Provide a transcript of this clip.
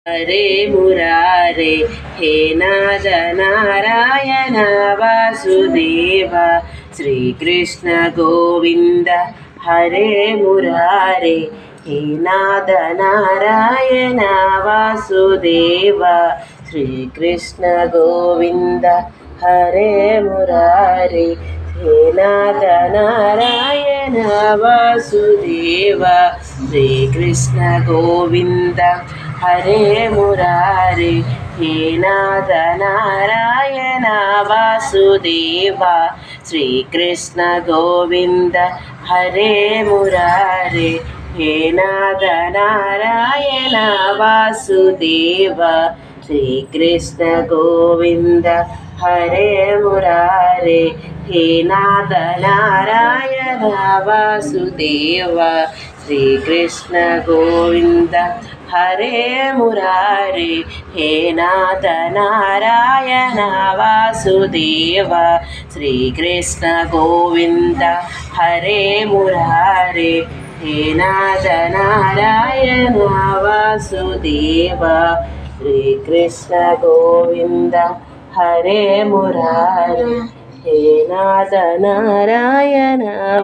हरे मुरारे हे नाद नारायण वासुदेव श्रीकृष्ण गोविंद हरे मुरारे हे नाद नारायण वासुदेव श्रीकृष्ण गोविंद हरे मुरारे हे नाद नारायण वासुदेव श्रीकृष्ण गोविंद हरे मुरारे हे नाद नारायण वासुदेव श्रीकृष्ण गोविंद हरे मुरारे हे नाद नारायण वासुदेव श्रीकृष्ण गोविंद हरे मुरारे हे नाद नारायण वासुदेव श्रीकृष्ण गोविंद हरे मुरारे हे नाद नारायण वासुदेव श्रीकृष्ण गोविंद हरे मुरारे हे नाद नारायण वासुदेव श्रीकृष्ण गोविंद हरे मुरारे हे नाद नारायण